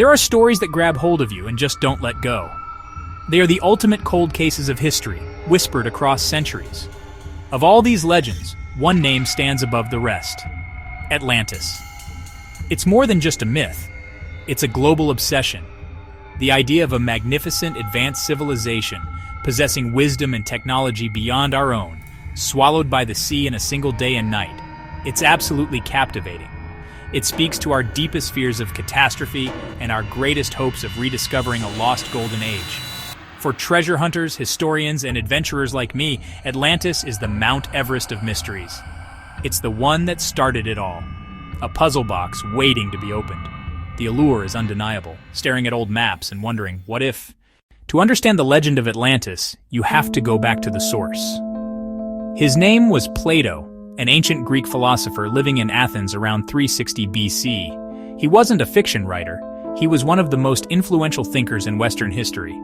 There are stories that grab hold of you and just don't let go. They are the ultimate cold cases of history, whispered across centuries. Of all these legends, one name stands above the rest: Atlantis. It's more than just a myth. It's a global obsession. The idea of a magnificent, advanced civilization possessing wisdom and technology beyond our own, swallowed by the sea in a single day and night. It's absolutely captivating. It speaks to our deepest fears of catastrophe and our greatest hopes of rediscovering a lost golden age. For treasure hunters, historians, and adventurers like me, Atlantis is the Mount Everest of mysteries. It's the one that started it all. A puzzle box waiting to be opened. The allure is undeniable, staring at old maps and wondering, what if? To understand the legend of Atlantis, you have to go back to the source. His name was Plato, an ancient Greek philosopher living in Athens around 360 BC. He wasn't a fiction writer. He was one of the most influential thinkers in Western history.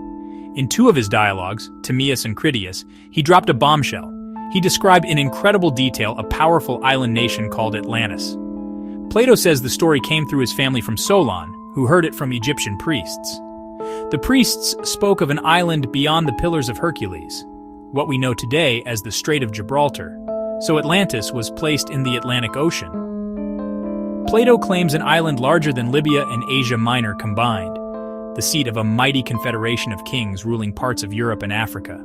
In two of his dialogues, Timaeus and Critias, he dropped a bombshell. He described in incredible detail a powerful island nation called Atlantis. Plato says the story came through his family from Solon, who heard it from Egyptian priests. The priests spoke of an island beyond the Pillars of Hercules, what we know today as the Strait of Gibraltar. So Atlantis was placed in the Atlantic Ocean. Plato claims an island larger than Libya and Asia Minor combined, the seat of a mighty confederation of kings ruling parts of Europe and Africa.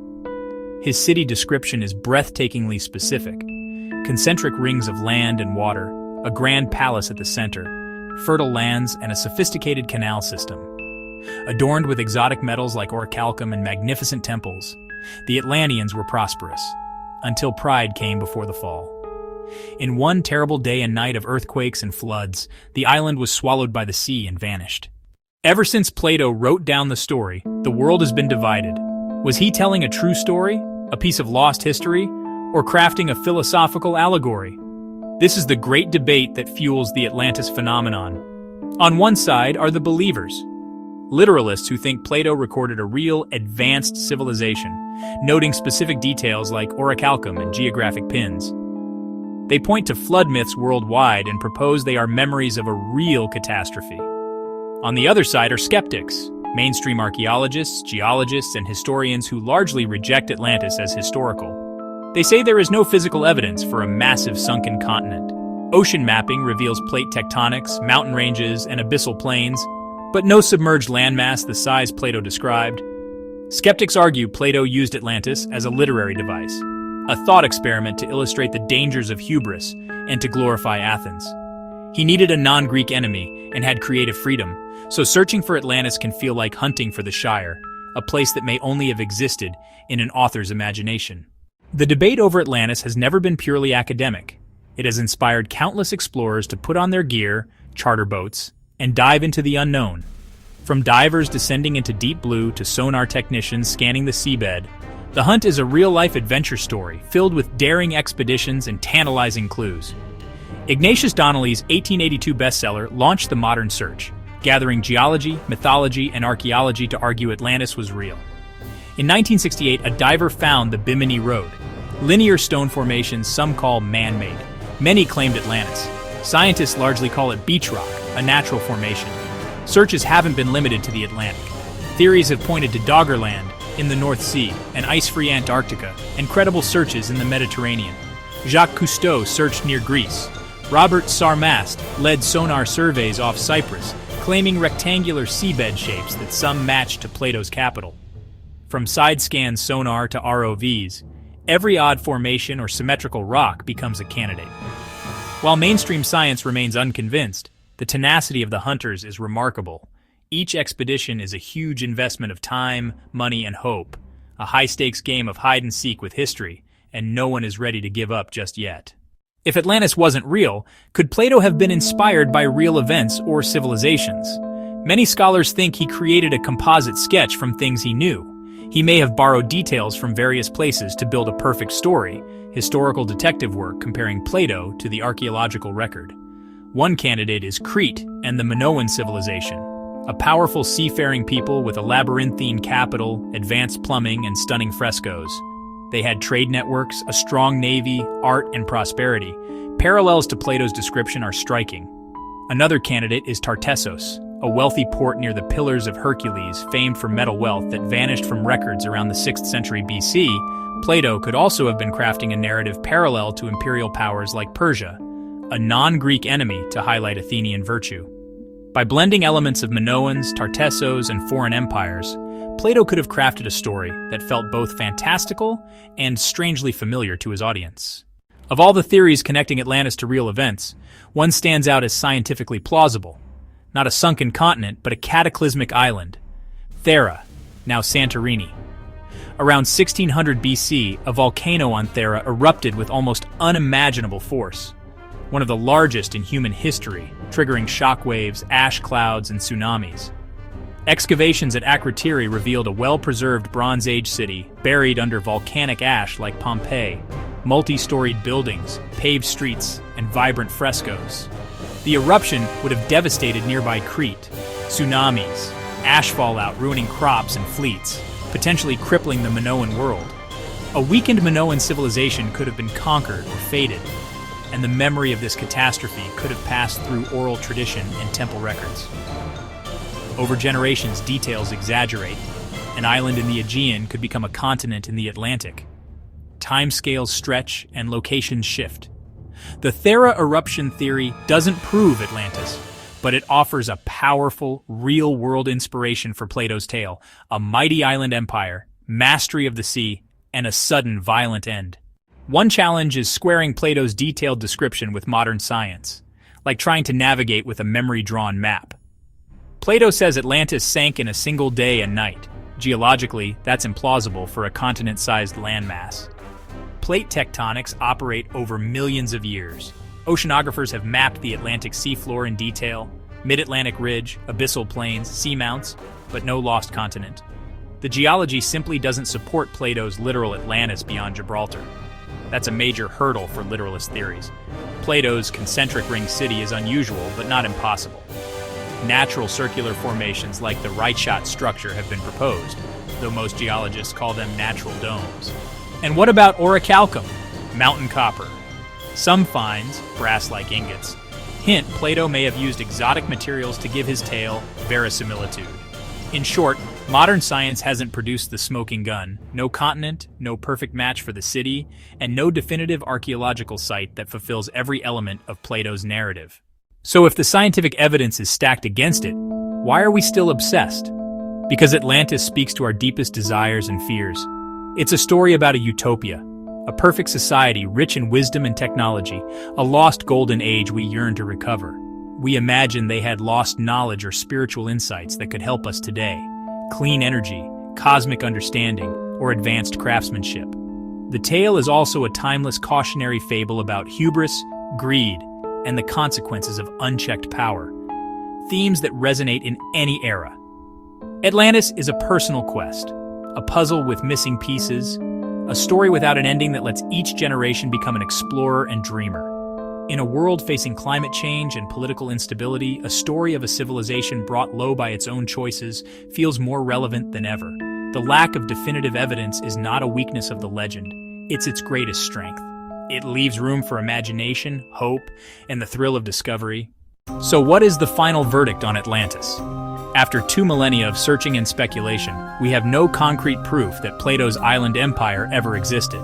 His city description is breathtakingly specific. Concentric rings of land and water, a grand palace at the center, fertile lands, and a sophisticated canal system. Adorned with exotic metals like orichalcum and magnificent temples, the Atlanteans were prosperous, until pride came before the fall. In one terrible day and night of earthquakes and floods, the island was swallowed by the sea and vanished. Ever since Plato wrote down the story, the world has been divided. Was he telling a true story, a piece of lost history, or crafting a philosophical allegory? This is the great debate that fuels the Atlantis phenomenon. On one side are the believers, literalists who think Plato recorded a real, advanced civilization, noting specific details like orichalcum and geographic pins. They point to flood myths worldwide and propose they are memories of a real catastrophe. On the other side are skeptics, mainstream archaeologists, geologists, and historians who largely reject Atlantis as historical. They say there is no physical evidence for a massive sunken continent. Ocean mapping reveals plate tectonics, mountain ranges, and abyssal plains, but no submerged landmass the size Plato described. Skeptics argue Plato used Atlantis as a literary device, a thought experiment to illustrate the dangers of hubris and to glorify Athens. He needed a non-Greek enemy and had creative freedom, so searching for Atlantis can feel like hunting for the Shire, a place that may only have existed in an author's imagination. The debate over Atlantis has never been purely academic. It has inspired countless explorers to put on their gear, charter boats, and dive into the unknown. From divers descending into deep blue to sonar technicians scanning the seabed, the hunt is a real-life adventure story filled with daring expeditions and tantalizing clues. Ignatius Donnelly's 1882 bestseller launched the modern search, gathering geology, mythology, and archaeology to argue Atlantis was real. In 1968, a diver found the Bimini Road, linear stone formations some call man-made. Many claimed Atlantis. Scientists largely call it beach rock, a natural formation. Searches haven't been limited to the Atlantic. Theories have pointed to Doggerland in the North Sea and ice-free Antarctica, and credible searches in the Mediterranean. Jacques Cousteau searched near Greece. Robert Sarmast led sonar surveys off Cyprus, claiming rectangular seabed shapes that some matched to Plato's capital. From side-scan sonar to ROVs, every odd formation or symmetrical rock becomes a candidate. While mainstream science remains unconvinced, the tenacity of the hunters is remarkable. Each expedition is a huge investment of time, money, and hope, a high-stakes game of hide-and-seek with history, and no one is ready to give up just yet. If Atlantis wasn't real, could Plato have been inspired by real events or civilizations? Many scholars think he created a composite sketch from things he knew. He may have borrowed details from various places to build a perfect story, historical detective work comparing Plato to the archaeological record. One candidate is Crete and the Minoan civilization, a powerful seafaring people with a labyrinthine capital, advanced plumbing, and stunning frescoes. They had trade networks, a strong navy, art, and prosperity. Parallels to Plato's description are striking. Another candidate is Tartessos, a wealthy port near the Pillars of Hercules, famed for metal wealth that vanished from records around the 6th century BC, Plato could also have been crafting a narrative parallel to imperial powers like Persia, a non-Greek enemy to highlight Athenian virtue. By blending elements of Minoans, Tartessos, and foreign empires, Plato could have crafted a story that felt both fantastical and strangely familiar to his audience. Of all the theories connecting Atlantis to real events, one stands out as scientifically plausible. Not a sunken continent, but a cataclysmic island, Thera, now Santorini. Around 1600 BC, a volcano on Thera erupted with almost unimaginable force, one of the largest in human history, triggering shockwaves, ash clouds, and tsunamis. Excavations at Akrotiri revealed a well-preserved Bronze Age city buried under volcanic ash like Pompeii, multi-storied buildings, paved streets, and vibrant frescoes. The eruption would have devastated nearby Crete, tsunamis, ash fallout ruining crops and fleets, potentially crippling the Minoan world. A weakened Minoan civilization could have been conquered or faded, and the memory of this catastrophe could have passed through oral tradition and temple records. Over generations, details exaggerate. An island in the Aegean could become a continent in the Atlantic. Timescales stretch and locations shift. The Thera eruption theory doesn't prove Atlantis, but it offers a powerful, real-world inspiration for Plato's tale: a mighty island empire, mastery of the sea, and a sudden, violent end. One challenge is squaring Plato's detailed description with modern science, like trying to navigate with a memory-drawn map. Plato says Atlantis sank in a single day and night. Geologically, that's implausible for a continent-sized landmass. Plate tectonics operate over millions of years. Oceanographers have mapped the Atlantic seafloor in detail: mid-Atlantic ridge, abyssal plains, seamounts, but no lost continent. The geology simply doesn't support Plato's literal Atlantis beyond Gibraltar. That's a major hurdle for literalist theories. Plato's concentric ring city is unusual, but not impossible. Natural circular formations like the Reichstadt structure have been proposed, though most geologists call them natural domes. And what about orichalcum, mountain copper? Some finds, brass-like ingots, hint Plato may have used exotic materials to give his tale verisimilitude. In short, modern science hasn't produced the smoking gun, no continent, no perfect match for the city, and no definitive archaeological site that fulfills every element of Plato's narrative. So if the scientific evidence is stacked against it, why are we still obsessed? Because Atlantis speaks to our deepest desires and fears. It's a story about a utopia, a perfect society rich in wisdom and technology, a lost golden age we yearn to recover. We imagine they had lost knowledge or spiritual insights that could help us today: clean energy, cosmic understanding, or advanced craftsmanship. The tale is also a timeless cautionary fable about hubris, greed, and the consequences of unchecked power, themes that resonate in any era. Atlantis is a personal quest, a puzzle with missing pieces, a story without an ending that lets each generation become an explorer and dreamer. In a world facing climate change and political instability, a story of a civilization brought low by its own choices feels more relevant than ever. The lack of definitive evidence is not a weakness of the legend, it's its greatest strength. It leaves room for imagination, hope, and the thrill of discovery. So what is the final verdict on Atlantis? After 2 millennia of searching and speculation, we have no concrete proof that Plato's island empire ever existed.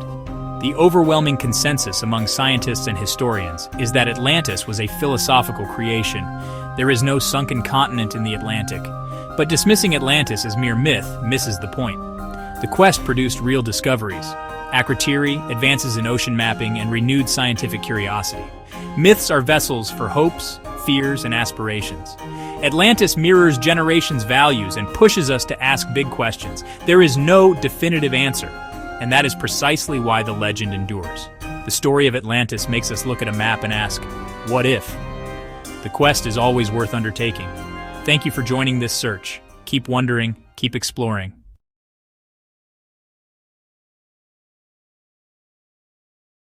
The overwhelming consensus among scientists and historians is that Atlantis was a philosophical creation. There is no sunken continent in the Atlantic. But dismissing Atlantis as mere myth misses the point. The quest produced real discoveries: Akrotiri, advances in ocean mapping, and renewed scientific curiosity. Myths are vessels for hopes, fears, and aspirations. Atlantis mirrors generations' values and pushes us to ask big questions. There is no definitive answer, and that is precisely why the legend endures. The story of Atlantis makes us look at a map and ask, what if? The quest is always worth undertaking. Thank you for joining this search. Keep wondering, keep exploring.